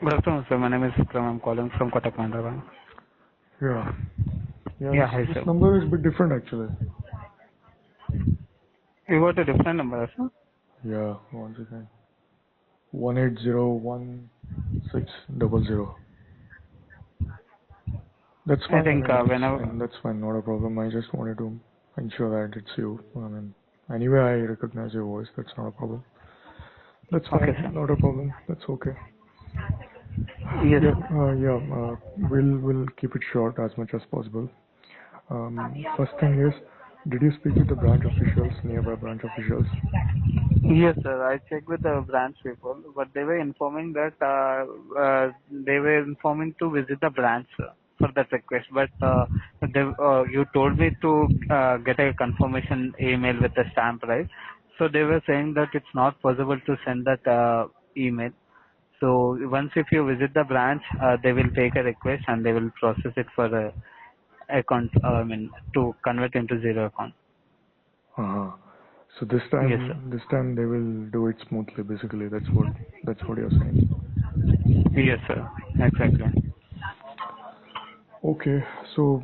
Good afternoon, sir. My name is Vikram. I'm calling from Kotak Mahindra. Yeah. Yeah, Yeah, this hi, this sir. number is a bit different actually. You got a different number, sir? Yeah, once again. 1801600. That's I fine. I think mean, that's whenever. fine. That's fine. Not a problem. I just wanted to ensure that it's you. I mean, anyway, I recognize your voice. That's not a problem. That's Okay, fine. sir. Not a problem. That's okay. Yes, Yep. sir. We'll keep it short as much as possible. First thing is, did you speak with the branch officials, nearby branch officials? Yes, sir. I checked with the branch people, but they were informing that they were informing to visit the branch, sir, for that request. But you told me to get a confirmation email with a stamp, right? So they were saying that it's not possible to send that email. So once if you visit the branch, they will take a request and they will process it for a account. To convert into zero account. Uh-huh. So this Yes, sir. time they will do it smoothly. Basically, that's what you're saying. Yes, sir. Exactly. Okay. So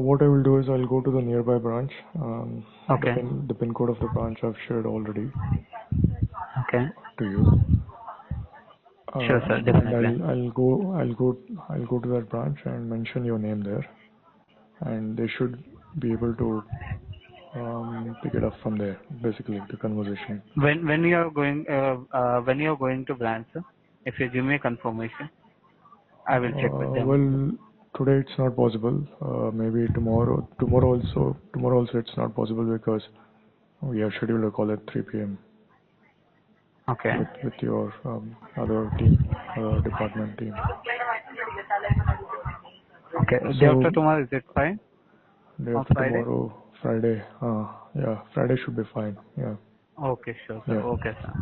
what I will do is I'll go to the nearby branch. The Okay. pin code of the branch I've shared already Okay. to you. Sure, sir. And Definitely. I'll go to that branch and mention your name there, and they should be able to pick it up from there. Basically, the conversation. When you are going to branch, sir, if you give me a confirmation, I will check with them. Well, today it's not possible. Maybe tomorrow. Tomorrow also it's not possible because we have scheduled a call at 3 p.m. Okay. with your other team, department team. Okay. Day after So tomorrow, is it fine? day Or after Friday? tomorrow, Friday. Yeah, Friday should be fine. Yeah, Okay, sure, sir. yeah. Okay, sir.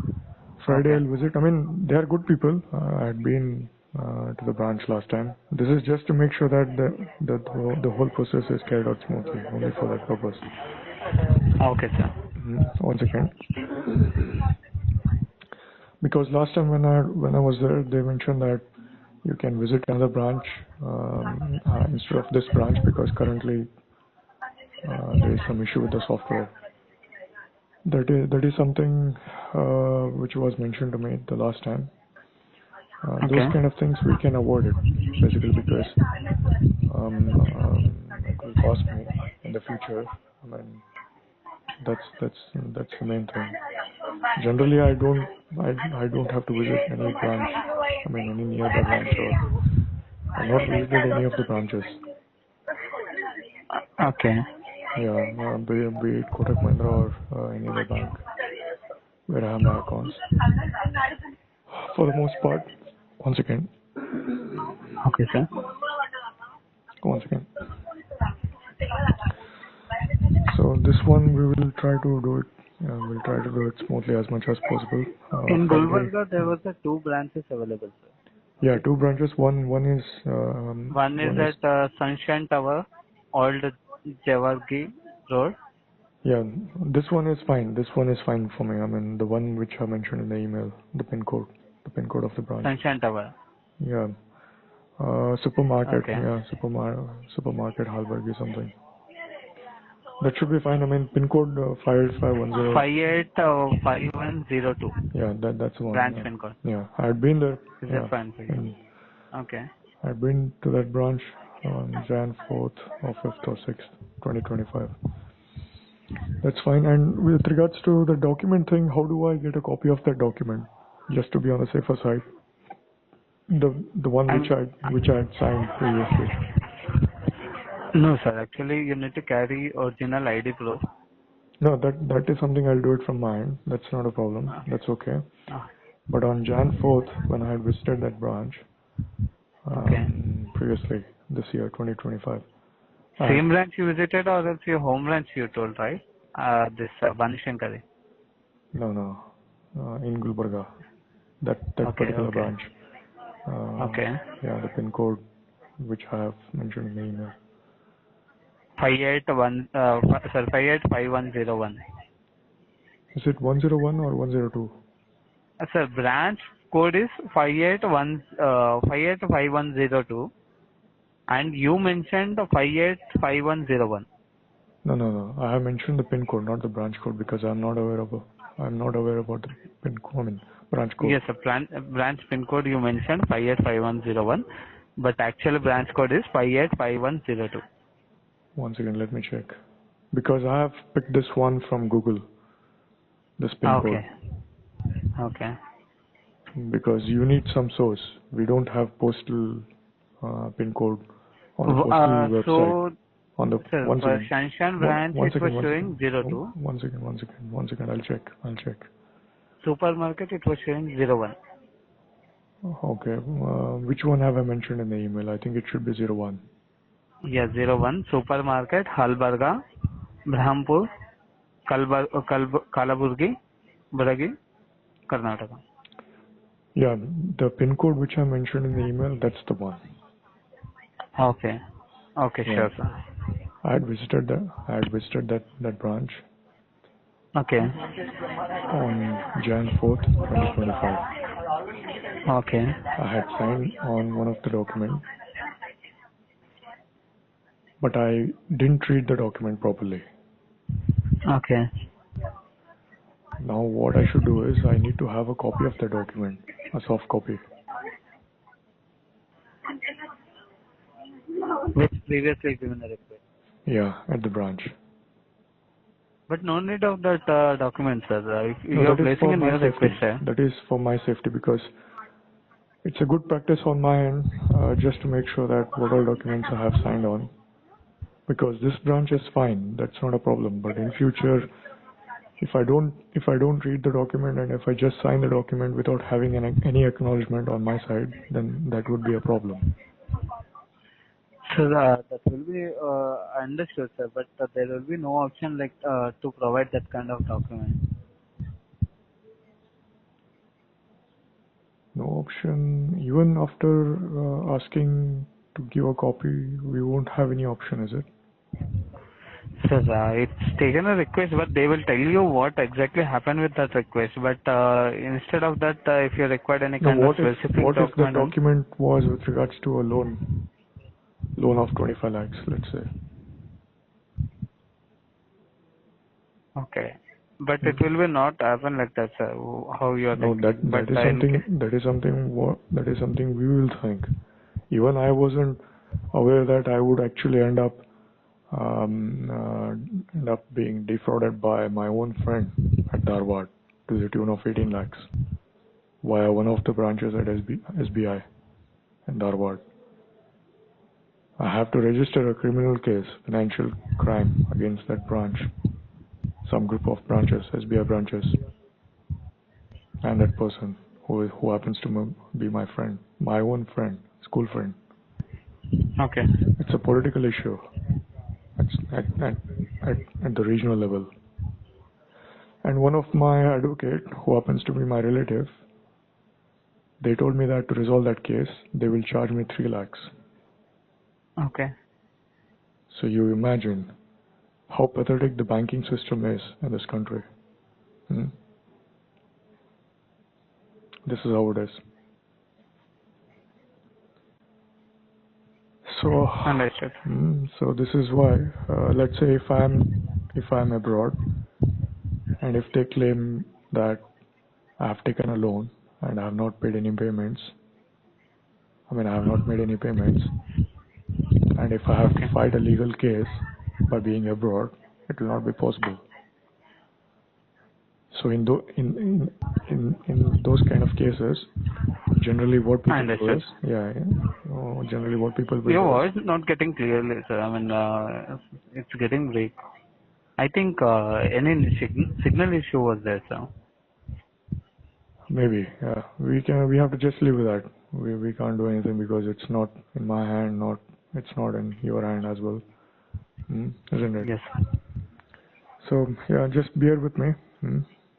Friday Okay. I'll visit. I mean, they are good people. I had been to the branch last time. This is just to make sure that the whole process is carried out smoothly. Only for that purpose. Okay, sir. One second. Because last time when I was there, they mentioned that you can visit another branch instead of this branch because currently there is some issue with the software. That is something which was mentioned to me the last time. Those Okay. kind of things we can avoid it basically because it will cost me in the future. I mean that's the main thing. Generally, I don't have to visit any branch. I mean any nearby branch or I've not visited any of the branches. Okay. Yeah, be it Kotak Mahindra or any other bank where I have my accounts. For the most part, once again, Okay, sir. once again. So this one we will try to do it. We'll try to do it smoothly as much as possible. In Friday. Gulbarga, there was a two branches available, sir. Yeah, two branches. One is One is one is at Sunshine Tower, Old Jawargi Road. yeah. This one is fine. This one is fine for me. I mean the one which I mentioned in the email, the pin code of the branch. Sunshine Tower. Yeah. Supermarket. Okay. Yeah, supermarket Halberg or something. That should be fine. I mean pin code 5510. 585102. Yeah, that's the one. Branch Yeah. pin code. Yeah, I had been there. Is that Yeah, fine for you? and Okay. I've been to that branch on Jan 4th or 5th or 6th, 2025. That's fine. And with regards to the document thing, how do I get a copy of that document? Just to be on the safer side. The one which And I had signed previously. no, sir. Actually, you need to carry original ID proof. No, that is something I'll do it from my end. That's not a problem. Uh, That's okay. uh, But on Jan 4th, when I had visited that branch, okay. previously this year, 2025, I had Same branch you visited or else your home branch you told, right? This Banishankari. no, in Gulbarga, that Okay, particular okay. branch. Okay. Yeah, the pin code which I have mentioned in the email. 585101. Is it 101 or 102? Sir, branch code is 585102, and you mentioned 585101. No. I have mentioned the pin code, not the branch code, because I'm not aware about the pin code. I mean, branch code. Yes, branch pin code you mentioned 585101, but actual branch code is 585102. Once again, let me check. Because I have picked this one from Google, this pin code. Okay. Because you need some source. We don't have postal pin code on the postal website. So, On the sir, once for again, Shanshan branch, it was showing 02. One second. I'll check. Supermarket, it was showing 01. Okay. Which one have I mentioned in the email? I think it should be 01. Yeah, 01. Supermarket, Halbarga, Brahmpur, Kalaburgi, Buragi, Karnataka. Yeah, the pin code which I mentioned in the email, that's the one. Okay. Okay, Yeah. sure, sir. I had visited that branch Okay. on Jan 4th, 2025. Okay. I had signed on one of the documents, but I didn't read the document properly. Okay. Now what I should do is I need to have a copy of the document, a soft copy. Which previously given the request. Yeah, at the branch. But no need of that document, sir. If you No, are that is placing for a my new safety. request, That is for my safety, because it's a good practice on my end, just to make sure that what all documents I have signed on. Because this branch is fine, that's not a problem. But in future, if I don't read the document and if I just sign the document without having any acknowledgement on my side, then that would be a problem. so that will be understood, sir. But there will be no option like to provide that kind of document. No option, even after asking to give a copy, we won't have any option, is it? Sir, it's taken a request, but they will tell you what exactly happened with that request. But instead of that, if you required any Now, kind of specific what if the document, document was with regards to a loan of 25 lakhs, let's say? okay. But it will be not happen like that, sir. How you are No, thinking? But that is something we will think. Even I wasn't aware that I would actually end up being defrauded by my own friend at Dharwad to the tune of 18 lakhs via one of the branches at SBI in Dharwad. I have to register a criminal case, financial crime, against that branch, some group of branches, SBI branches, and that person who happens to be my friend, my own friend, school friend. okay. It's a political issue at the regional level. And one of my advocate, who happens to be my relative, they told me that to resolve that case, they will charge me 3 lakhs. Okay. So you imagine how pathetic the banking system is in this country. This is how it is. So, Understood. so this is why, let's say if I'm abroad, and if they claim that I have taken a loan and I have not paid any payments, I have not made any payments, and if I have to fight a legal case by being abroad, it will not be possible. So in those kind of cases, generally what people do is, generally what people will Your do voice is not getting clearly, sir. It's getting weak. I think any signal issue was there, sir. Maybe, yeah. We have to just live with that. We can't do anything because it's not in my hand, it's not in your hand as well, isn't it? Yes. So yeah, just bear with me.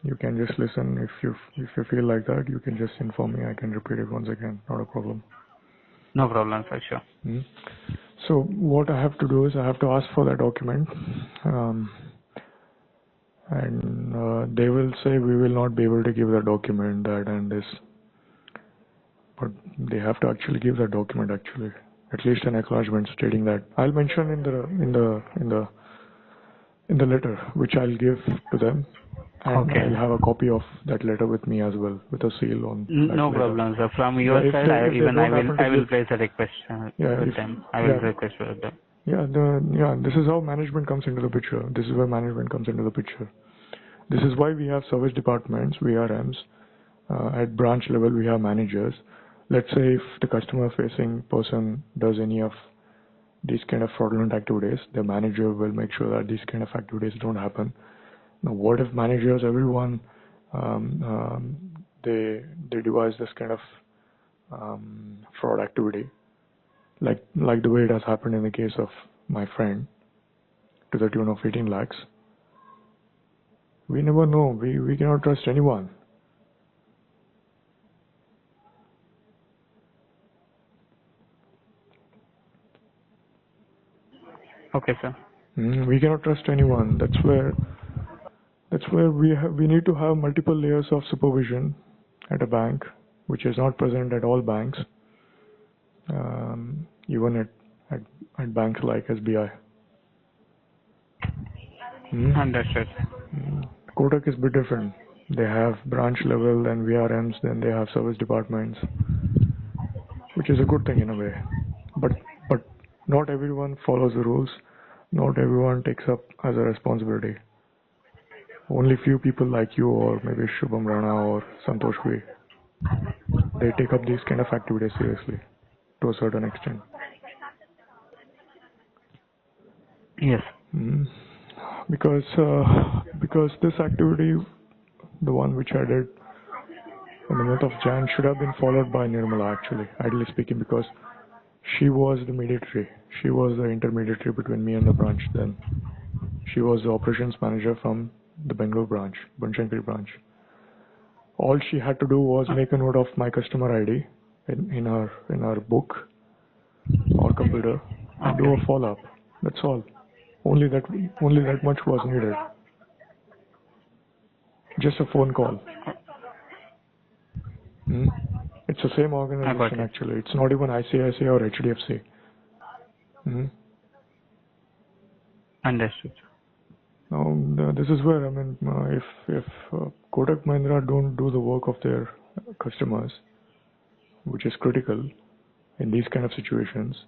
You can just listen. If you feel like that, you can just inform me. I can repeat it once again. Not a problem. No problem, for sure. So what I have to do is I have to ask for that document, and they will say we will not be able to give the document, that and this. but they have to actually give that document actually, at least an acknowledgement stating that. I'll mention in the letter which I'll give to them, and Okay. I'll have a copy of that letter with me as well, with a seal on that No letter. problem, sir. From your side, I will place a request with them. I will request with them. This is how management comes into the picture. This is where management comes into the picture. This is why we have service departments, VRMs. At branch level, we have managers. Let's say if the customer-facing person does any of these kind of fraudulent activities, the manager will make sure that these kind of activities don't happen. Now, what if managers, everyone, they devise this kind of fraud activity, like the way it has happened in the case of my friend, to the tune of 18 lakhs. We never know. We cannot trust anyone. Okay, sir. We cannot trust anyone. That's where we need to have multiple layers of supervision at a bank, which is not present at all banks, even at banks like SBI. Understood. Kotak is a bit different. They have branch level and VRMs, then they have service departments, which is a good thing in a way. But not everyone follows the rules. Not everyone takes up as a responsibility. Only few people like you or maybe Shubham Rana or Santosh Bhai, they take up these kind of activities seriously to a certain extent. Yes. Because this activity, the one which I did in the month of Jan, should have been followed by Nirmala actually, ideally speaking, because she was the mediatory. She was the intermediary between me and the branch then. She was the operations manager from the Bangalore branch, Banchankari branch. All she had to do was make a note of my customer ID in her book or computer and do a follow-up. That's all. Only that much was needed. Just a phone call. It's the same organization actually. It's not even ICICI or HDFC. Understood. Now, this is where, if Kotak Mahindra don't do the work of their customers, which is critical in these kind of situations,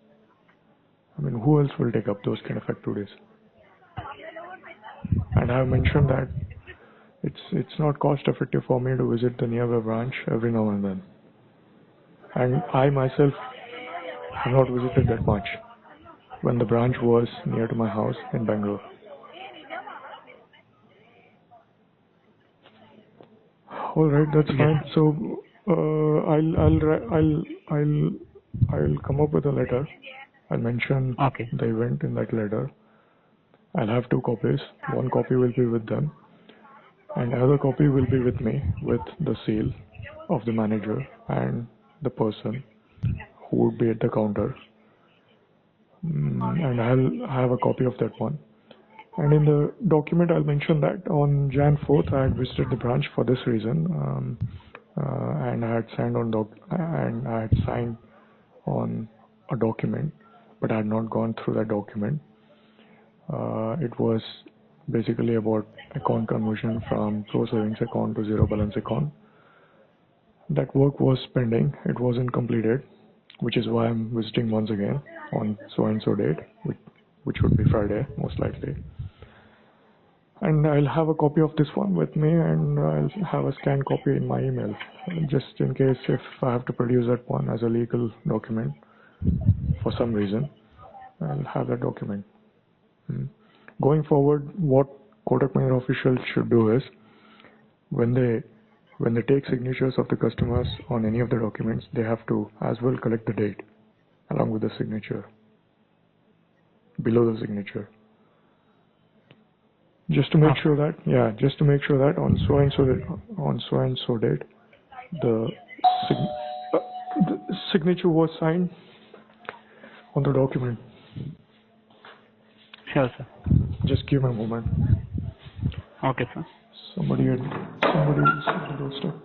who else will take up those kind of activities? And I have mentioned that it's not cost effective for me to visit the nearby branch every now and then. And I myself have not visited that much when the branch was near to my house in Bangalore. All right, that's fine. So I'll come up with a letter. I'll mention the event in that letter. I'll have 2 copies. One copy will be with them, and another copy will be with me with the seal of the manager and the person who would be at the counter. And I'll have a copy of that one. And in the document, I'll mention that on Jan 4th, I had visited the branch for this reason, and I had signed on a document, but I had not gone through that document. It was basically about account conversion from pro savings account to zero balance account. That work was pending. It wasn't completed, which is why I'm visiting once again on so and so date, which would be Friday, most likely. And I'll have a copy of this one with me, and I'll have a scanned copy in my email, just in case if I have to produce that one as a legal document for some reason. I'll have that document. Going forward, what Kotak Mahindra officials should do is, when they take signatures of the customers on any of the documents, they have to as well collect the date along with the signature, below the signature. Just to make sure that on so and so date, the signature was signed on the document. Sure, sir. Just give me a moment. Okay, sir. Somebody is at the doorstep.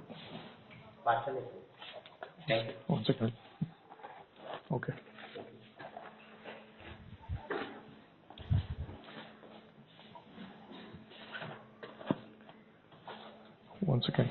One second. Okay. One second.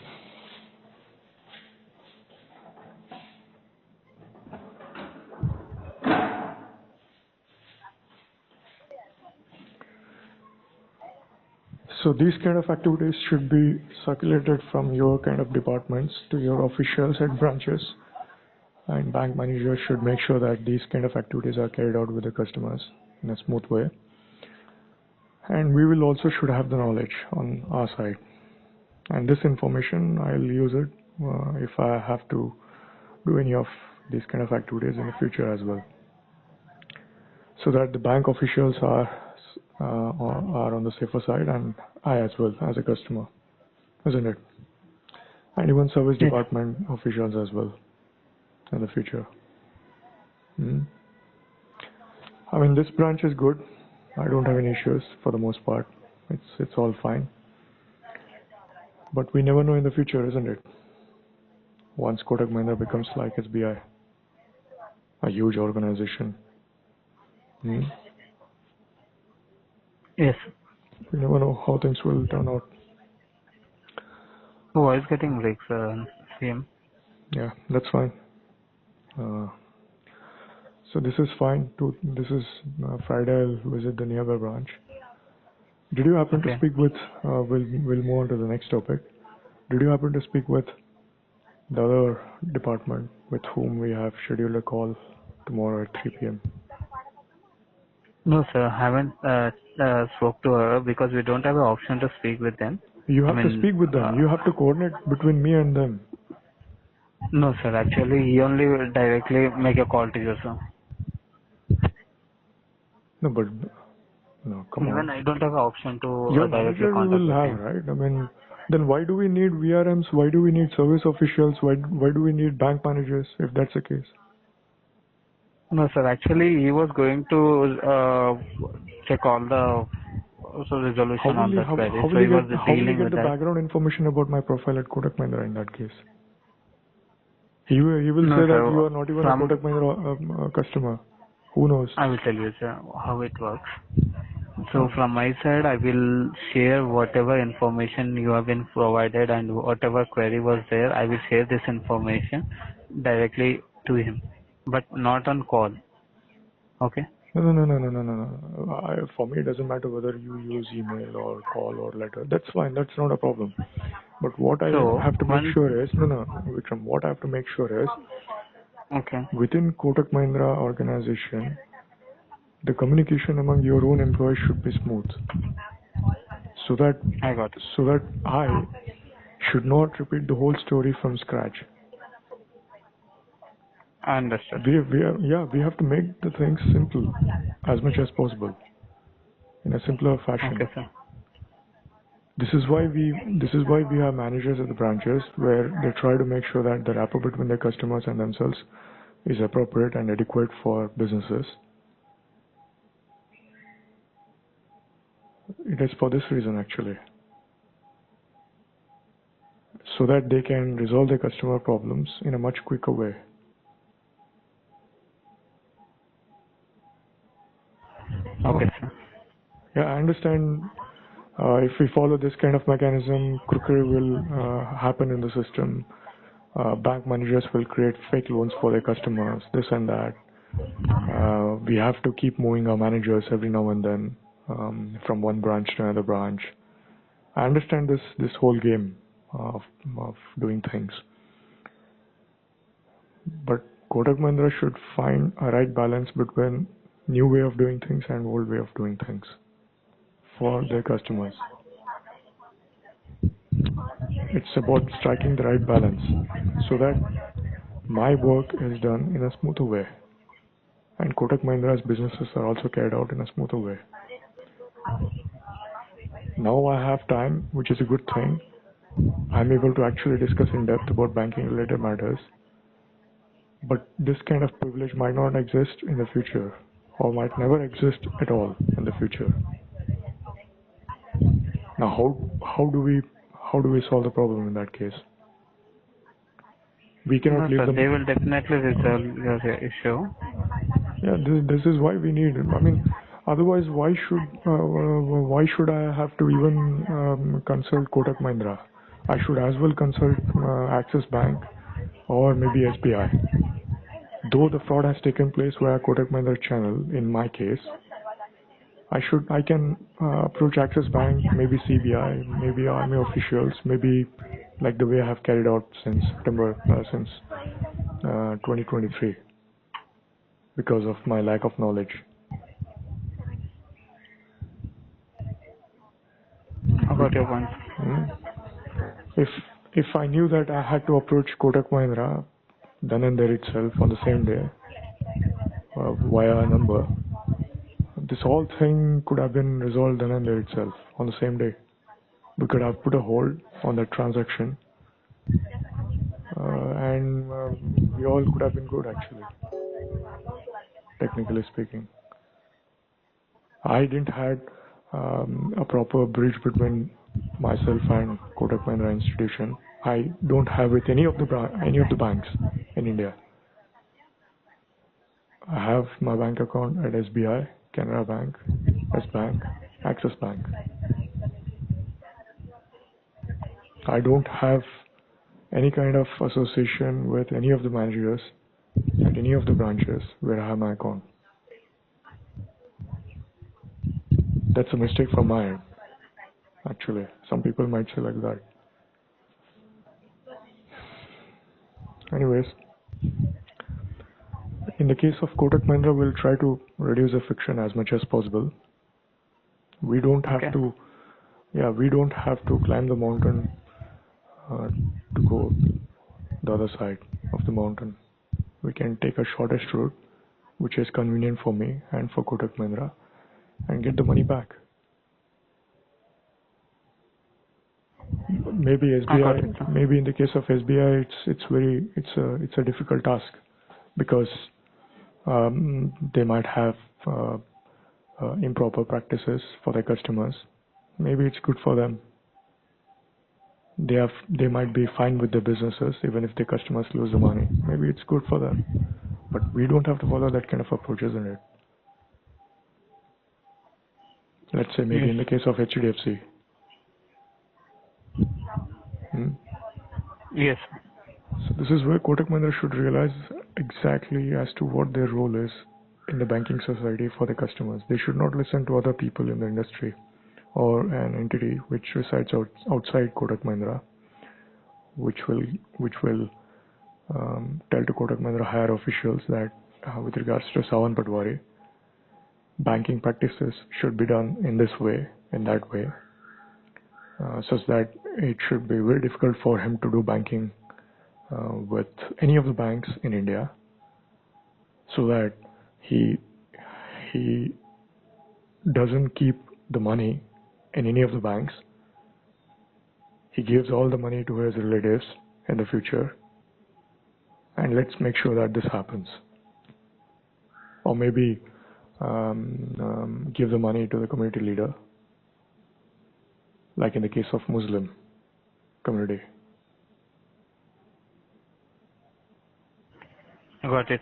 So these kind of activities should be circulated from your kind of departments to your officials at branches, and bank managers should make sure that these kind of activities are carried out with the customers in a smooth way. And we will also should have the knowledge on our side. And this information, I'll use it if I have to do any of these kind of activities in the future as well, so that the bank officials are on the safer side, and I as well as a customer, isn't it? And even service Yes. department officials as well in the future. I mean, this branch is good. I don't have any issues for the most part. It's all fine. But we never know in the future, isn't it? Once Kotak Mahindra becomes like SBI, a huge organization. Yes. We never know how things will turn out. Voice getting breaks, CM. Yeah, that's fine. So this is fine. This is Friday. I'll visit the nearby branch. Did you happen to Okay. speak with? We'll move on to the next topic. Did you happen to speak with the other department with whom we have scheduled a call tomorrow at 3 p.m.? No, sir. Haven't spoke to her because we don't have an option to speak with them. You have I to mean, speak with them. You have to coordinate between me and them. no, sir. Actually, he only will directly make a call to you, sir. No, but no, come Even on. I don't have an option to Your directly manager contact will with have, him. right? I mean, then why do we need VRMs? Why do we need service officials? Why do we need bank managers if that's the case? No, sir. Actually, he was going to check all the resolution on the query. So he was How will he dealing get with the that. background information about my profile at Kotak Mahindra in that case? He will No, say that sir. you are not even a Kotak Mahindra customer. Who knows? I will tell you, sir, how it works. So from my side, I will share whatever information you have been provided and whatever query was there. I will share this information directly to him, but not on call. Okay? No. For me, it doesn't matter whether you use email or call or letter. That's fine. That's not a problem. But what I So have to make once, sure is, Vikram, what I have to make sure is, okay, within Kotak Mahindra organization, the communication among your own employees should be smooth, so that I got it. I should not repeat the whole story from scratch. I understood. We have to make the things simple as much as possible in a simpler fashion. Okay, sir. This is why we have managers at the branches where they try to make sure that the rapport between their customers and themselves is appropriate and adequate for businesses. It is for this reason actually, so that they can resolve their customer problems in a much quicker way. Okay, sir. Yeah, I understand. If we follow this kind of mechanism, crookery will happen in the system. Bank managers will create fake loans for their customers, this and that. We have to keep moving our managers every now and then from one branch to another branch. I understand this whole game of doing things, but Kotak Mahindra should find a right balance between new way of doing things and old way of doing things for their customers. It's about striking the right balance so that my work is done in a smoother way and Kotak Mahindra's businesses are also carried out in a smoother way. Now I have time, which is a good thing. I'm able to actually discuss in depth about banking related matters. But this kind of privilege might not exist in the future or might never exist at all in the future. Now how do we solve the problem in that case? We cannot No, leave sir, them. they will definitely resolve your issue. Yeah, this is why we need. I mean, otherwise, why should I have to even consult Kotak Mahindra? I should as well consult Axis Bank or maybe SBI. Though the fraud has taken place via Kotak Mahindra channel, in my case, I can approach Axis Bank, maybe CBI, maybe army officials, maybe like the way I have carried out since September, since 2023, because of my lack of knowledge. I got your point. Hmm. If I knew that I had to approach Kotak Mahindra then and there itself on the same day via a number, this whole thing could have been resolved then and there itself on the same day. We could have put a hold on that transaction, and we all could have been good actually, technically speaking. I didn't had a proper bridge between myself and Kotak Mahindra institution. I don't have with any of the banks in India. I have my bank account at SBI, Canara Bank, S Bank, Axis Bank. I don't have any kind of association with any of the managers at any of the branches where I have my account. That's a mistake from my end, actually. Some people might say like that. Anyways, in the case of Kotak Mahindra, we'll try to reduce the friction as much as possible. We don't have to, we don't have to climb the mountain to go the other side of the mountain. We can take a shortest route, which is convenient for me and for Kotak Mahindra, and get the money back. Maybe SBI, maybe in the case of SBI, it's a difficult task because they might have improper practices for their customers. Maybe it's good for them. They might be fine with their businesses even if their customers lose the money. Maybe it's good for them, but we don't have to follow that kind of approach, isn't it? Let's say maybe in the case of HDFC. Yes. So this is where Kotak Mahindra should realize exactly as to what their role is in the banking society for the customers. They should not listen to other people in the industry or an entity which resides outside Kotak Mahindra, which will tell to Kotak Mahindra higher officials that with regards to Sawan Patwari, banking practices should be done in this way, in that way, such that it should be very difficult for him to do banking with any of the banks in India, so that he doesn't keep the money in any of the banks. He gives all the money to his relatives in the future, and let's make sure that this happens. Or maybe give the money to the community leader, like in the case of Muslim community. Got it.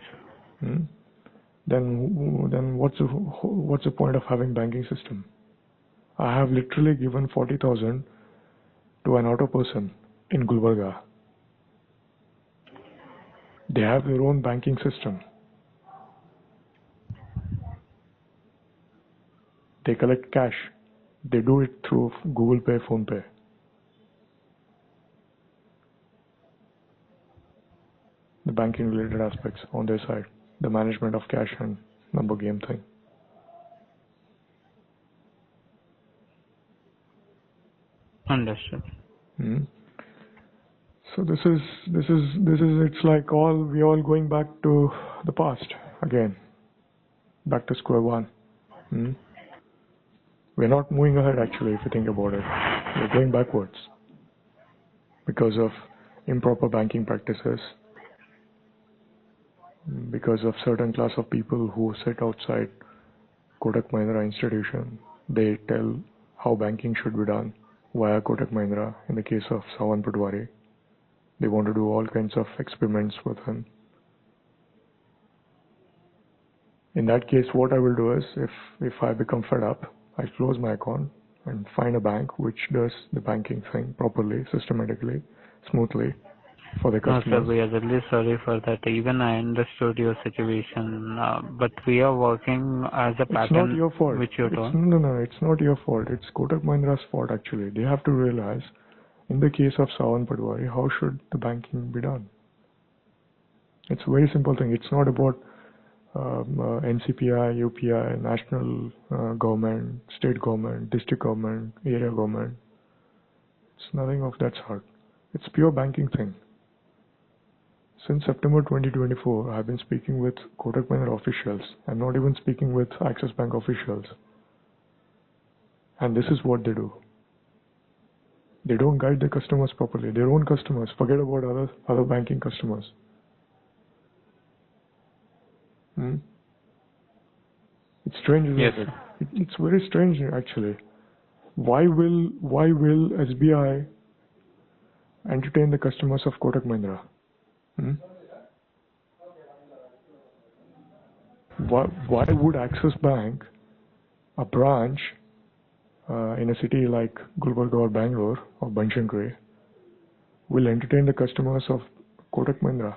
Then what's the point of having banking system? I have literally given 40,000 to an auto person in Gulbarga. They have their own banking system. They collect cash. They do it through Google Pay, Phone Pay. The banking related aspects on their side, the management of cash and number game thing. Understood. So this is it's like we all going back to the past again, back to square one. We're not moving ahead actually, if you think about it. We're going backwards because of improper banking practices, because of certain class of people who sit outside Kotak Mahindra institution. They tell how banking should be done via Kotak Mahindra in the case of Sawan Patwari. They want to do all kinds of experiments with him. In that case, what I will do is, if I become fed up, I close my account and find a bank which does the banking thing properly, systematically, smoothly for the No, sir, customers. we are really sorry for that. Even I understood your situation, but we are working as a It's not pattern your fault. which you told. No, it's not your fault. It's Kotak Mahindra's fault actually. They have to realize, in the case of Sawan Patwari, how should the banking be done? It's a very simple thing. It's not about NCPI, UPI, national government, state government, district government, area government. It's nothing of that sort. It's pure banking thing. Since September 2024, I've been speaking with Kotak Mahindra officials. I'm not even speaking with Axis Bank officials. And this is what they do. They don't guide the customers properly. Their own customers. Forget about other banking customers. It's strange, isn't Yes. it? It's very strange actually. Why will SBI entertain the customers of Kotak Mahindra? Why would Axis Bank, a branch in a city like Gulbarga or Bangalore or Banchankari, will entertain the customers of Kotak Mahindra?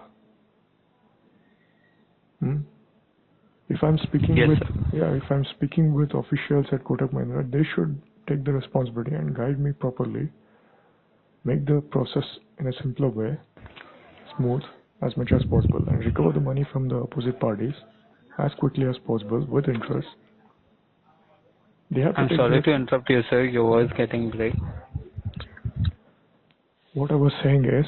If I'm speaking Yes, with sir. if I'm speaking with officials at Kotak Mahindra, they should take the responsibility and guide me properly, make the process in a simpler way, smooth as much as possible, and recover the money from the opposite parties as quickly as possible with interest. They have to I'm take sorry the to interrupt you, sir. Your voice getting break. What I was saying is,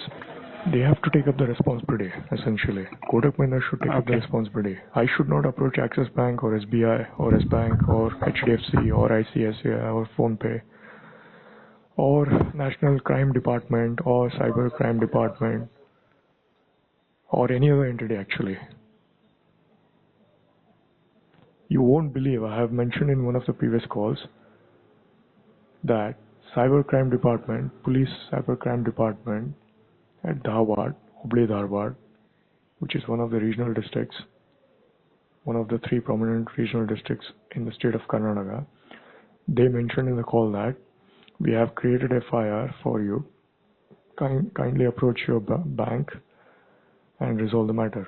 they have to take up the responsibility, essentially. Kotak Mahindra should take up the Okay. responsibility. I should not approach Axis Bank or SBI or S-Bank or HDFC or ICICI or PhonePe or National Crime Department or Cyber Crime Department or any other entity actually. You won't believe, I have mentioned in one of the previous calls that Cyber Crime Department, Police Cyber Crime Department at Dharwad, Hubli Dharwad, which is one of the regional districts, one of the 3 prominent regional districts in the state of Karnataka, they mentioned in the call that we have created FIR for you. Kindly approach your bank and resolve the matter.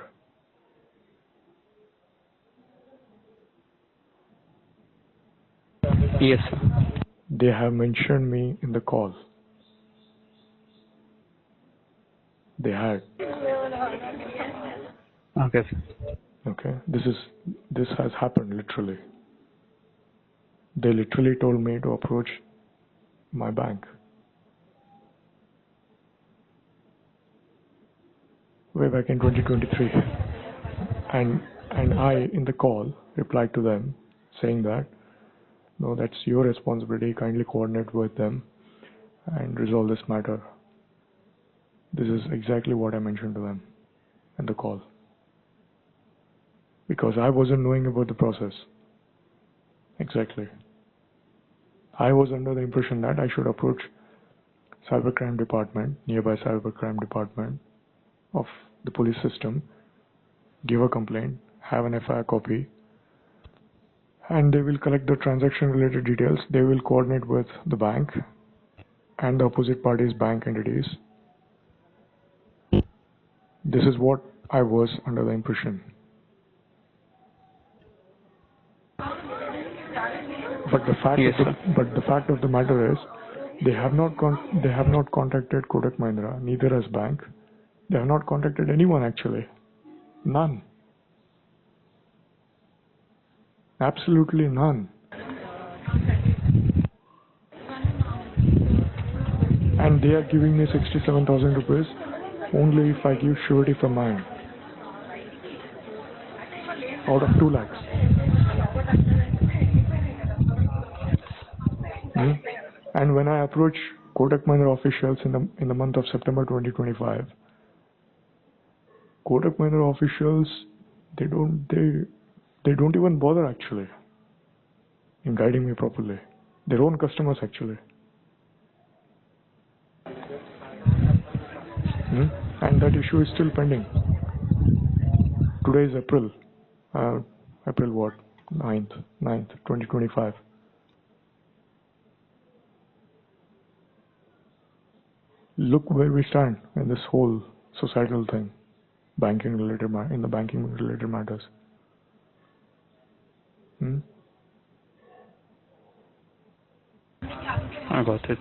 Yes, sir. They have mentioned me in the call. They had. Okay, sir. Okay, this has happened literally. They literally told me to approach my bank. Way back in 2023. And I, in the call, replied to them saying that, no, that's your responsibility. Kindly coordinate with them and resolve this matter. This is exactly what I mentioned to them in the call. Because I wasn't knowing about the process. Exactly. I was under the impression that I should approach cybercrime department, nearby cybercrime department of the police system, give a complaint, have an FIR copy, and they will collect the transaction related details. They will coordinate with the bank and the opposite parties' bank entities. This is what I was under the impression. But the fact of the matter is, they have not contacted Kotak Mahindra, neither as bank. They have not contacted anyone actually. None. Absolutely none. And they are giving me 67,000 rupees only if I give surety from mine. Out of 2 lakhs. And when I approach Kotak Mahindra officials in the month of September 2025, Kotak Mahindra officials, they don't even bother actually in guiding me properly. Their own customers actually. And that issue is still pending. Today is April. April what? 9th, 2025. Look where we stand in this whole societal thing, in the banking related matters. I got it.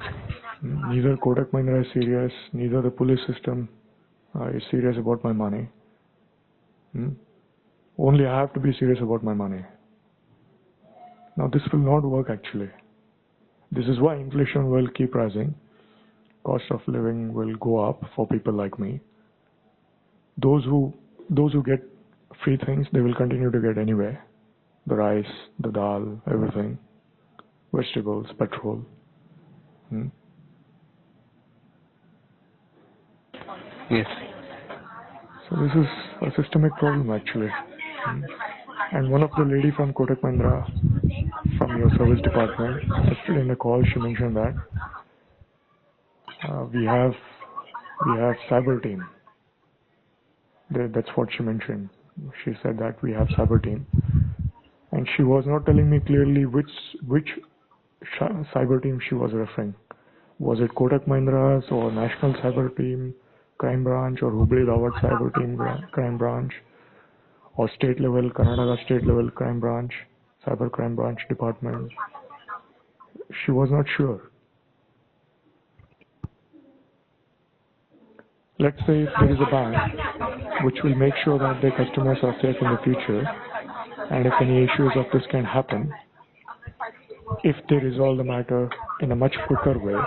Neither Kotak Mahindra is serious, neither the police system is serious about my money. Only I have to be serious about my money. Now this will not work actually. This is why inflation will keep rising. Cost of living will go up for people like me. Those who get free things, they will continue to get anyway. The rice, the dal, everything. Vegetables, petrol. Yes. So this is a systemic problem actually. And one of the lady from Kotak Mahindra, from your service department, yesterday in a call she mentioned that we have cyber team. That's what she mentioned. She said that we have cyber team, and she was not telling me clearly which cyber team she was referring. Was it Kotak Mahindra's or National Cyber Team, Crime Branch, or Hubli Rawat Cyber Team Crime Branch, or state level, Karnataka state level Crime Branch, Cyber Crime Branch Department? She was not sure. Let's say if there is a bank which will make sure that their customers are safe in the future, and if any issues of this can happen, if they resolve the matter in a much quicker way,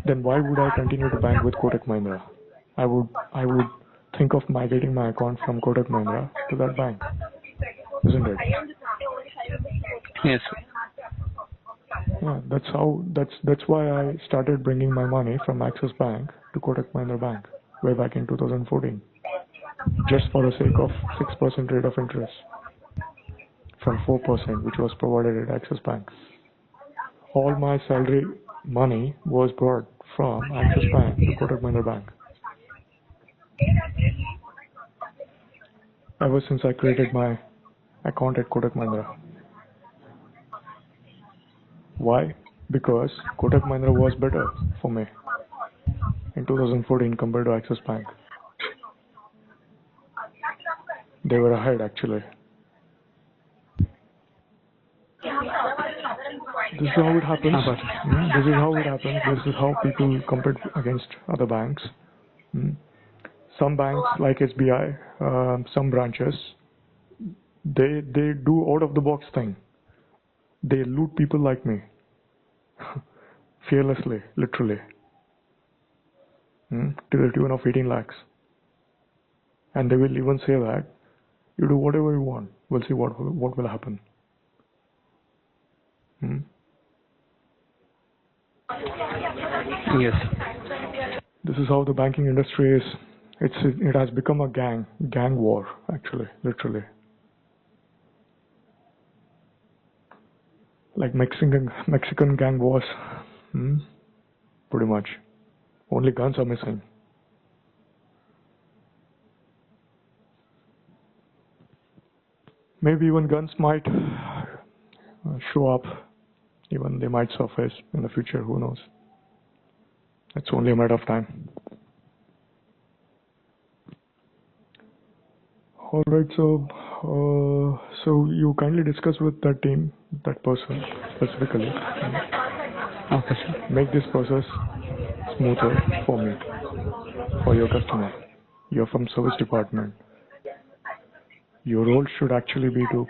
then why would I continue to bank with Kotak Mahindra? I would think of migrating my account from Kotak Mahindra to that bank, isn't it? Yes. Yeah, that's why I started bringing my money from Axis Bank to Kotak Mahindra Bank way back in 2014, just for the sake of 6% rate of interest from 4%, which was provided at Axis Bank. All my salary money was brought from Axis Bank to Kotak Mahindra Bank. Ever since I created my account at Kotak Mahindra. Why? Because Kotak Mahindra was better for me in 2014 compared to Axis Bank. They were ahead actually. This is how it happens. This is how it happens. This is how people compete against other banks. Some banks like SBI, some branches, they do out of the box thing. They loot people like me. Fearlessly, literally. To the tune of 18 lakhs. And they will even say that you do whatever you want. We'll see what will happen. Yes. This is how the banking industry is. It has become a gang war actually, literally. Like Mexican gang wars. Pretty much. Only guns are missing. Maybe even guns might show up. Even they might surface in the future. Who knows? It's only a matter of time. All right. So you kindly discuss with that team, that person specifically. Okay, sir. Make this process smoother for me, for your customer. You're from service department. Your role should actually be to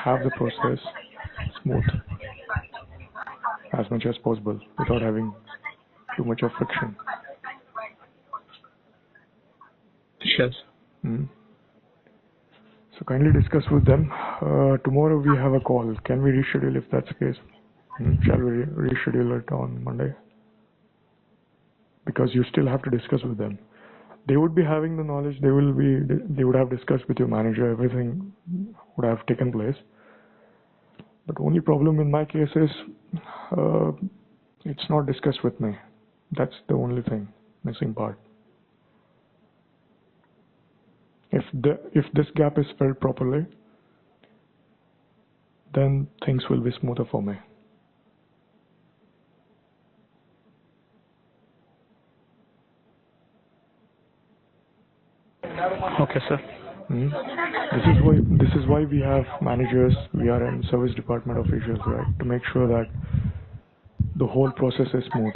have the process smooth as much as possible without having too much of friction. Sure. So kindly discuss with them. Tomorrow we have a call. Can we reschedule if that's the case? Shall we reschedule it on Monday? Because you still have to discuss with them. They would be having the knowledge. They would have discussed with your manager. Everything would have taken place. But the only problem in my case is it's not discussed with me. That's the only thing, missing part. If this gap is filled properly, then things will be smoother for me. Okay, sir. This is why we have managers, VRM, service department officials, right, to make sure that the whole process is smooth.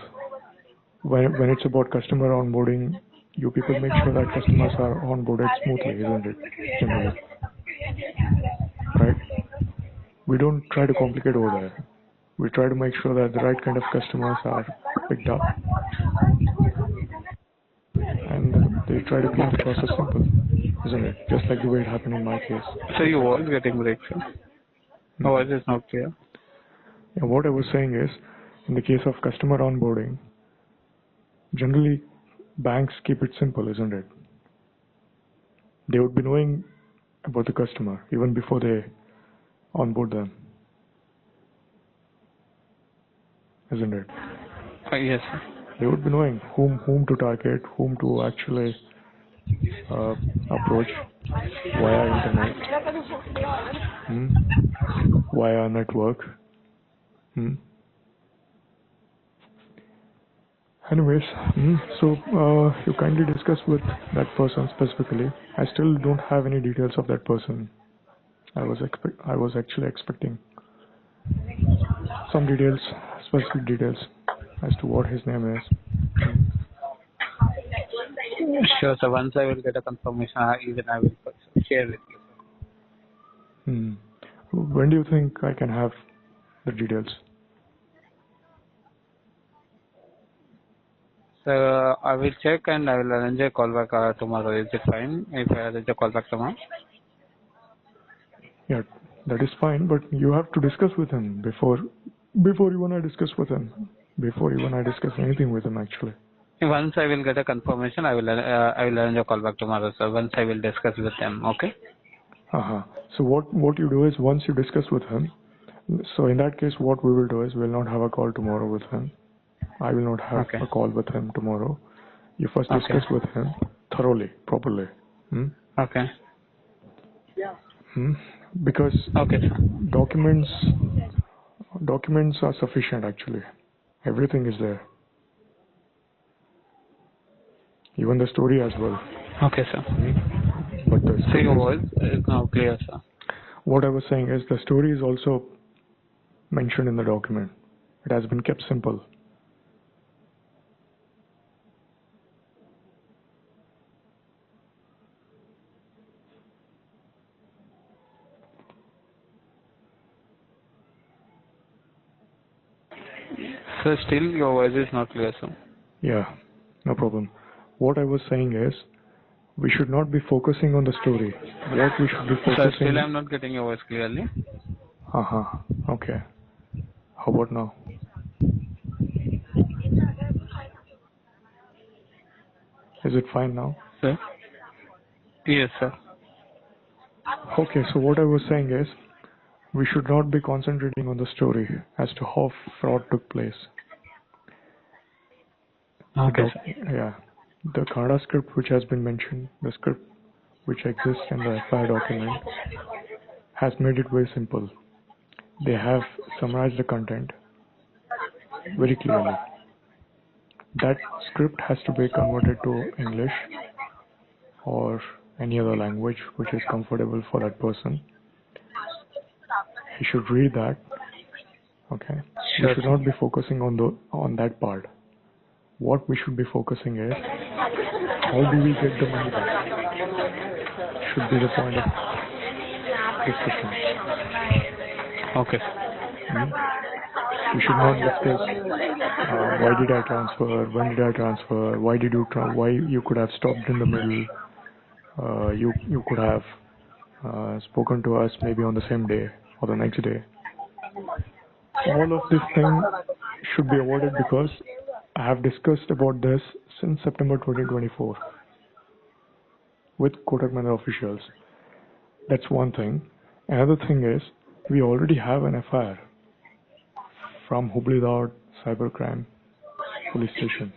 When it's about customer onboarding, you people make sure that customers are onboarded smoothly, isn't it? Generally, right? We don't try to complicate over there. We try to make sure that the right kind of customers are picked up, and they try to keep the process simple, isn't it? Just like the way it happened in my case. So your voice getting break, sir. Your voice is not clear. Yeah, what I was saying is, in the case of customer onboarding, generally banks keep it simple, isn't it? They would be knowing about the customer even before they onboard them, isn't it? Yes, sir. They would be knowing whom to target, whom to actually approach via internet, via network. Anyways, so you kindly discuss with that person specifically. I still don't have any details of that person. I was actually expecting some details, specific details as to what his name is. Sure, sir. Once I will get a confirmation, even I will share with you. When do you think I can have the details? So I will check and I will arrange a call back tomorrow. Is it fine if I arrange a call back tomorrow? Yeah, that is fine, but you have to discuss with him before even I discuss with him. Before even I discuss anything with him, actually. Once I will get a confirmation, I will arrange a call back tomorrow, sir. Once I will discuss with them, okay? So what you do is once you discuss with him, so in that case, what we will do is we will not have a call tomorrow with him. I will not have a call with him tomorrow. You first discuss with him thoroughly, properly. Okay. Because okay, documents are sufficient actually. Everything is there. Even the story as well. Okay, sir. But the so your voice is now clear, sir. What I was saying is the story is also mentioned in the document. It has been kept simple. So still your voice is not clear, sir. Yeah, no problem. What I was saying is we should not be focusing on the story. What we should be focusing... Sir, still I'm not getting your voice clearly. Okay. How about now? Is it fine now? Sir? Yes, sir. Okay, so what I was saying is we should not be concentrating on the story as to how fraud took place. Okay, Yeah. The Kannada script which has been mentioned, the script which exists in the FIR document, has made it very simple. They have summarized the content very clearly. That script has to be converted to English or any other language which is comfortable for that person. He should read that. Okay. Sure. We should not be focusing on that part. What we should be focusing is how do we get the money back? Should be the point of discussion. Okay. We should not discuss why did I transfer, when did I transfer, why did you why you could have stopped in the middle. You could have spoken to us maybe on the same day or the next day. All of this thing should be avoided because I have discussed about this since September 2024 with Kotak Mahindra officials. That's one thing. Another thing is we already have an FIR from Hubli Dawat Cybercrime Police Station.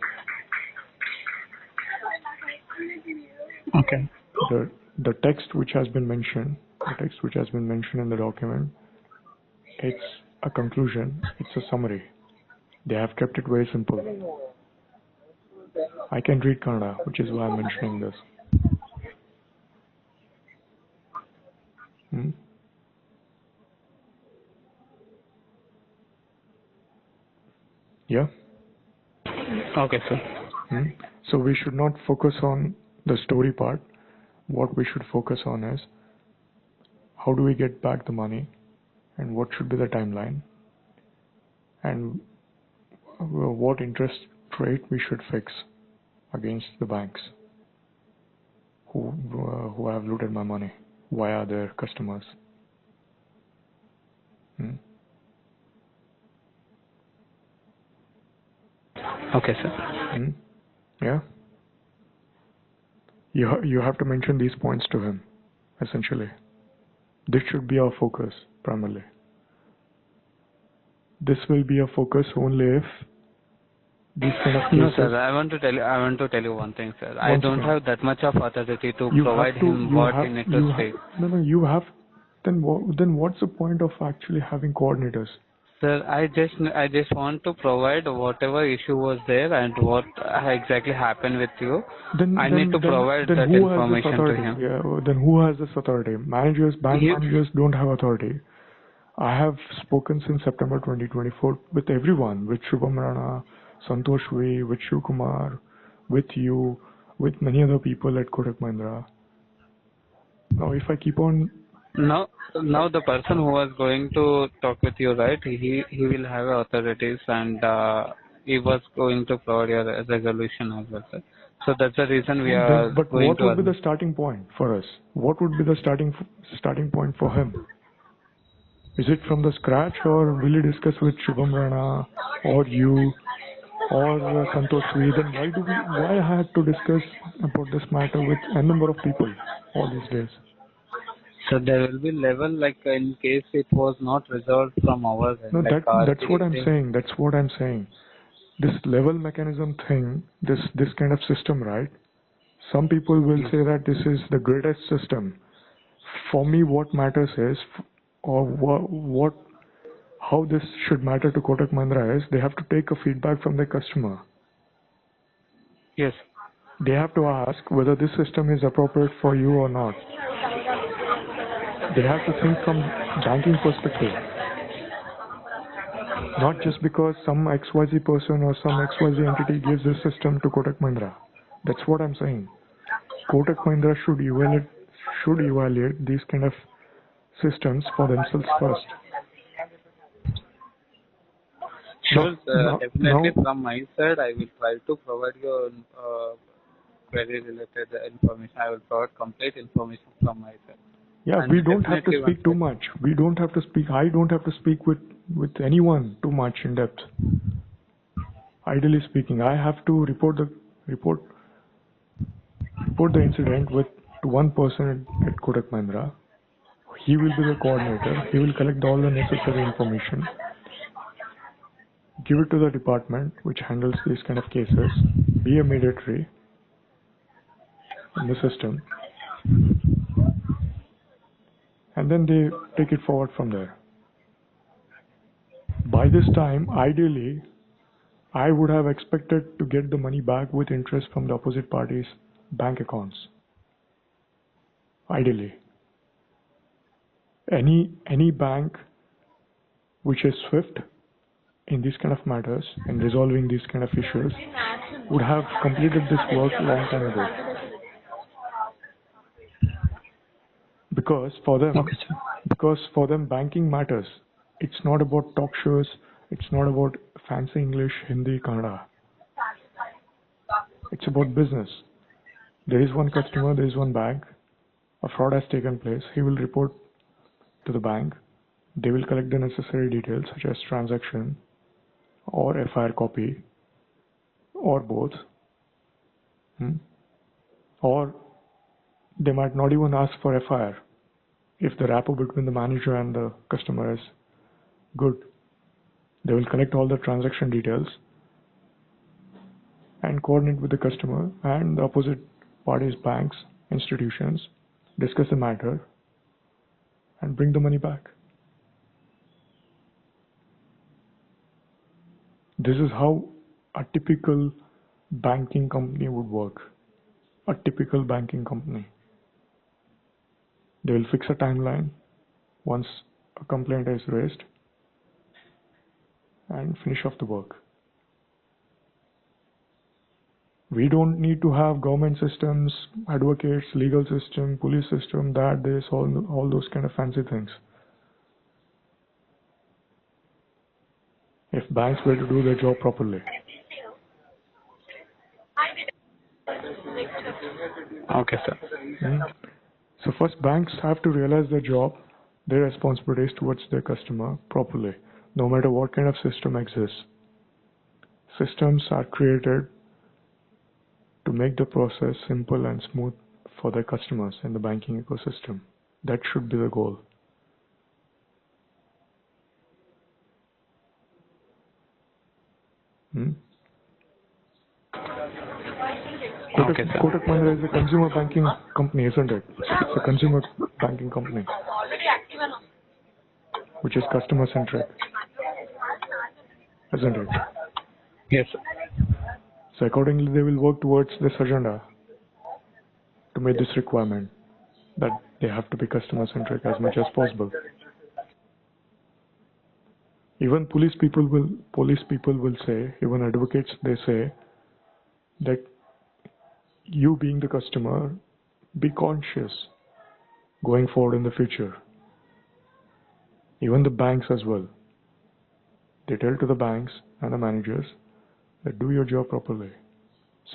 Okay. the text which has been mentioned, in the document, it's a conclusion, it's a summary. They have kept it very simple. I can read Kannada, which is why I'm mentioning this. Hmm? Yeah? Okay, sir. Hmm? So we should not focus on the story part. What we should focus on is how do we get back the money and what should be the timeline and what interest rate we should fix against the banks who have looted my money via their customers. Hmm? Okay, sir. Hmm? Yeah? You have to mention these points to him, essentially. This should be our focus, primarily. This will be a focus only if these kind of cases... No, sir. I want to tell you one thing, sir. I don't have that much of authority to provide him what he needs to say. No, you have... Then what's the point of actually having coordinators? Sir, I just want to provide whatever issue was there and what exactly happened with you. I need to provide that information to him. Yeah, then who has this authority? Bank managers don't have authority. I have spoken since September 2024 with everyone, with Shubham Rana, Santosh V, with Shiv Kumar, with you, with many other people at Kotak Mahindra. Now, if I keep on... Now the person who was going to talk with you, right? He will have authorities and he was going to provide a resolution as well, sir. So that's the reason we are But going what to... would be the starting point for us? What would be the starting point for him? Is it from the scratch, or will he discuss with Shubham Rana or you or Santosh V? Then why I had to discuss about this matter with a number of people all these days? So there will be level like in case it was not resolved from our end. No, like that's what I'm saying. That's what I'm saying. This level mechanism thing, this kind of system, right? Some people will say that this is the greatest system. For me, what matters is, or how this should matter to Kotak Mahindra is, they have to take a feedback from the customer. Yes. They have to ask whether this system is appropriate for you or not. They have to think from banking perspective. Not just because some XYZ person or some XYZ entity gives this system to Kotak Mahindra. That's what I'm saying. Kotak Mahindra should evaluate these kind of systems for themselves first. Sure, definitely from my side, I will try to provide you query related information. I will provide complete information from my side. Yeah, and we don't have to speak too much. I don't have to speak with anyone too much in depth. Ideally speaking, I have to report the incident to one person at Kotak Mahindra. He will be the coordinator. He will collect all the necessary information, give it to the department which handles these kind of cases, be a mediator in the system, and then they take it forward from there. By this time, ideally, I would have expected to get the money back with interest from the opposite party's bank accounts. Ideally. Any bank which is swift in these kind of matters, in resolving these kind of issues, would have completed this work a long time ago. Because for them banking matters. It's not about talk shows, it's not about fancy English, Hindi, Kannada. It's about business. There is one customer, there is one bank, a fraud has taken place, he will report to the bank, they will collect the necessary details such as transaction or FIR copy or both. Or they might not even ask for FIR if the rapport between the manager and the customer is good. They will collect all the transaction details and coordinate with the customer and the opposite parties, banks, institutions, discuss the matter, and bring the money back. This is how a typical banking company would work. A typical banking company. They will fix a timeline once a complaint is raised and finish off the work. We don't need to have government systems, advocates, legal system, police system, that, this, all those kind of fancy things. If banks were to do their job properly. Okay, sir. So first, banks have to realize their job, their responsibilities towards their customer properly, no matter what kind of system exists. Systems are created to make the process simple and smooth for their customers in the banking ecosystem. That should be the goal. Kotak Mahindra is a consumer banking company, isn't it? It's a consumer banking company, which is customer centric, isn't it? Yes, sir. So accordingly, they will work towards this agenda to meet this requirement that they have to be customer centric as much as possible. Even police people will say, even advocates, they say that you being the customer, be conscious going forward in the future. Even the banks as well. They tell to the banks and the managers that do your job properly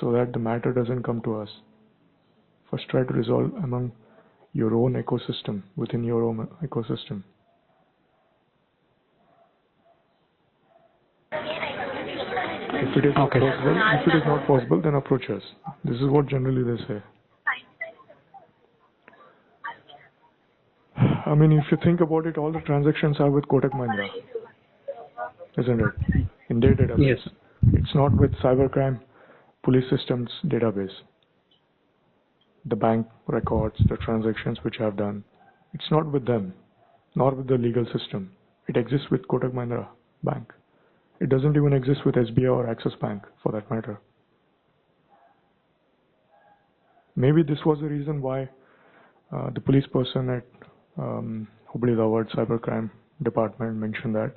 so that the matter doesn't come to us. First try to resolve among your own ecosystem, within your own ecosystem. If it is not possible, then approach us. This is what generally they say. I mean, if you think about it, all the transactions are with Kotak Mahindra, isn't it? In their database. Yes. It's not with cybercrime police systems database. The bank records, the transactions which I have done, it's not with them, nor with the legal system. It exists with Kotak Mahindra Bank. It doesn't even exist with SBI or Axis Bank, for that matter. Maybe this was the reason why the police person at Hubli Dawad Cybercrime Department mentioned that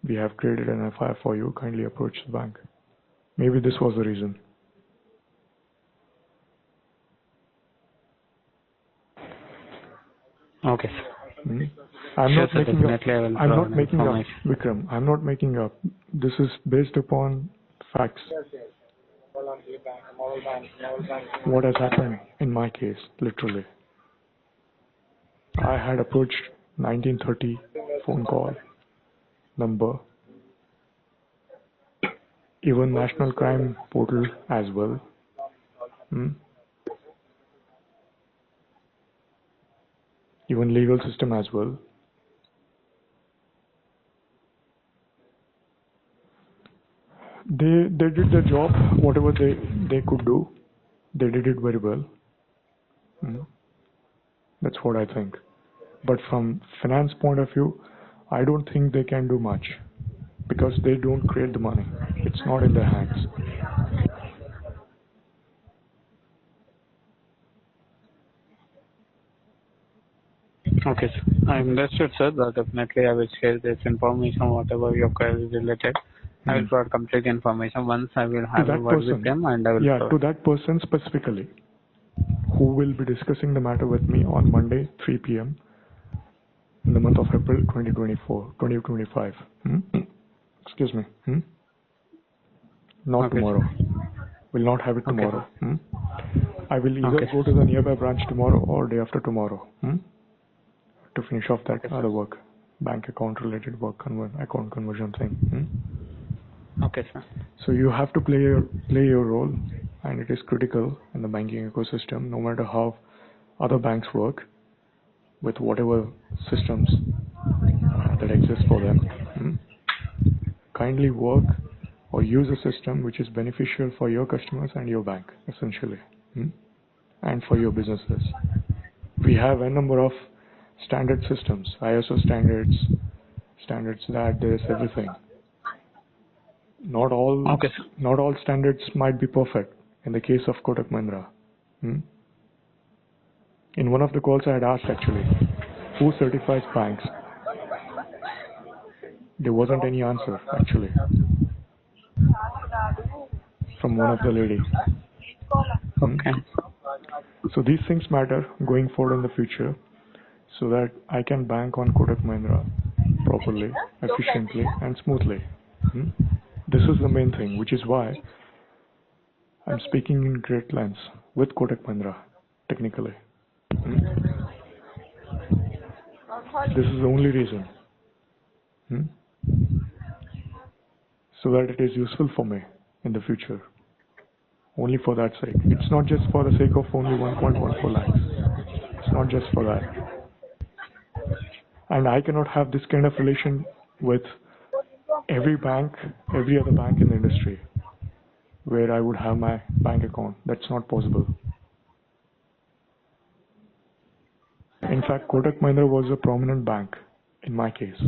we have created an FIR for you, kindly approach the bank. Maybe this was the reason. Okay. I'm Sure, not sir, making up. definitely I will I'm draw not an making up, information. Vikram. I'm not making up. This is based upon facts. What has happened in my case, literally. I had approached 1930 phone call number, even National Crime Portal as well. Even legal system as well. They did their job, whatever they could do. They did it very well. That's what I think. But from finance point of view, I don't think they can do much because they don't create the money. It's not in their hands. Okay, sir. I understood, sir. Definitely I will share this information, whatever your query is related. I will provide complete information once I will have a word with them and I will provide. To that person specifically, who will be discussing the matter with me on Monday, 3 p.m. in the month of April 2025. Excuse me. Not tomorrow. Will not have it tomorrow. I will either go to the nearby branch tomorrow or day after tomorrow to finish off that other work, bank account related work, account conversion thing. Okay, sir. So you have to play your role, and it is critical in the banking ecosystem, no matter how other banks work with whatever systems that exist for them. Kindly work or use a system which is beneficial for your customers and your bank, essentially, and for your businesses. We have a number of standard systems, ISO standards, that there is everything. Not all standards might be perfect in the case of Kotak Mahindra. In one of the calls I had asked actually, who certifies banks? There wasn't any answer actually from one of the lady. Okay. So these things matter going forward in the future, so that I can bank on Kotak Mahindra properly, efficiently, and smoothly. This is the main thing, which is why I'm speaking in great lengths with Kotak Mahindra, technically. This is the only reason. So that it is useful for me in the future. Only for that sake. It's not just for the sake of only 1.14 lakhs. It's not just for that. And I cannot have this kind of relation with every bank, every other bank in the industry, where I would have my bank account. That's not possible. In fact, Kotak Mahindra was a prominent bank in my case.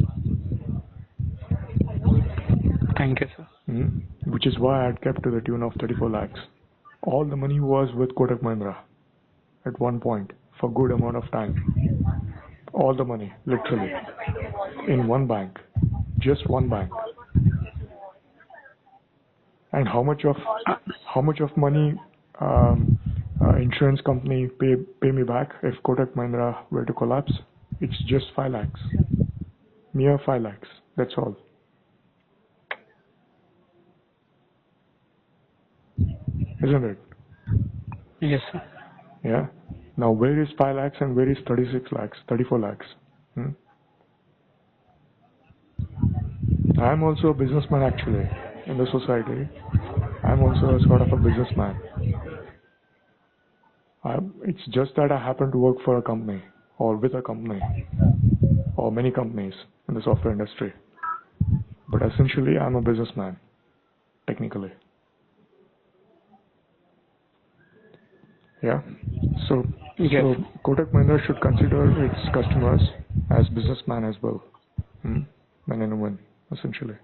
Thank you, sir. Which is why I had kept to the tune of 34 lakhs. All the money was with Kotak Mahindra at one point for good amount of time. All the money, literally, in one bank, just one bank. And how much of money insurance company pay me back if Kotak Mahindra were to collapse? It's just 5 lakhs, mere 5 lakhs. That's all. Isn't it? Yes, sir. Yeah. Now where is 5 lakhs and where is 36 lakhs, 34 lakhs? I'm also a businessman actually in the society. I'm also a sort of a businessman. It's just that I happen to work for a company or with a company or many companies in the software industry. But essentially I'm a businessman, technically. Yeah. So Kotak Mahindra should consider its customers as businessmen as well. Men and women, essentially.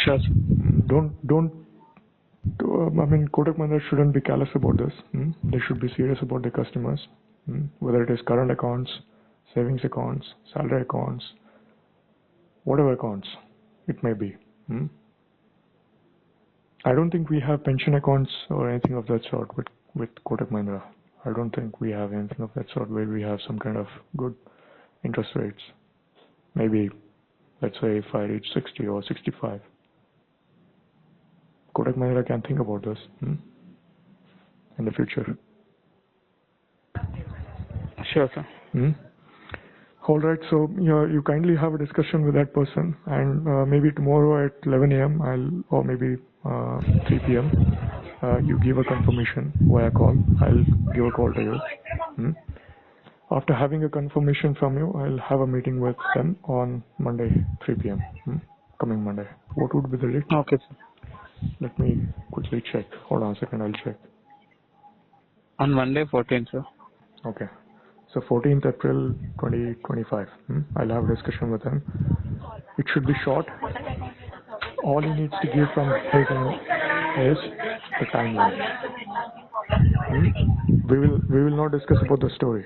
Sure. Kotak Mahindra shouldn't be callous about this. They should be serious about their customers. Whether it is current accounts, savings accounts, salary accounts, whatever accounts it may be. I don't think we have pension accounts or anything of that sort with Kotak Mahindra. I don't think we have anything of that sort where we have some kind of good interest rates. Maybe, let's say if I reach 60 or 65. Kotak Mahindra can think about this in the future. Sure, sir. All right, so you kindly have a discussion with that person, and maybe tomorrow at 11 a.m. or maybe 3 p.m. You give a confirmation via call. I'll give a call to you. After having a confirmation from you, I'll have a meeting with them on Monday, 3 p.m. Coming Monday. What would be the date? Okay, sir. Let me quickly check. Hold on a second, I'll check. On Monday, 14th, sir. Okay. So 14th April 2025. I'll have a discussion with him. It should be short. All he needs to give from his end is the timeline. We will not discuss about the story.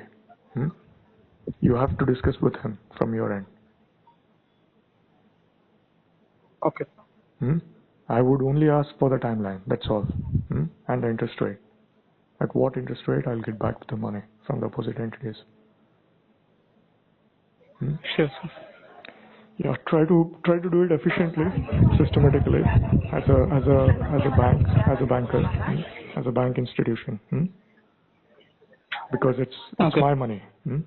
You have to discuss with him from your end. Okay. I would only ask for the timeline. That's all. And the interest rate. At what interest rate I'll get back the money from the opposite entities. Sure, sir. Yeah, try to do it efficiently, systematically, as a bank, as a banker, as a bank institution. Because it's my money. And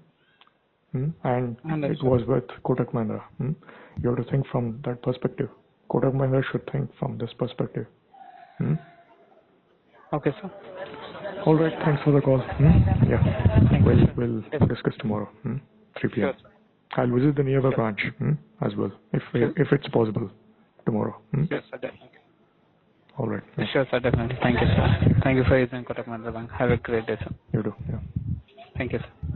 it was with Kotak Mahindra. You have to think from that perspective. Kotak Mahindra should think from this perspective. Okay, sir. All right, thanks for the call. Yeah, we'll discuss tomorrow, 3 p.m. Sure. I'll visit the nearby branch as well, if it's possible tomorrow. Yes, sir. Definitely. All right. Yeah. Sure, sir. Definitely. Thank you, sir. Thank you for using Kotak Mahindra Bank. Have a great day, sir. You do. Yeah. Thank you, sir.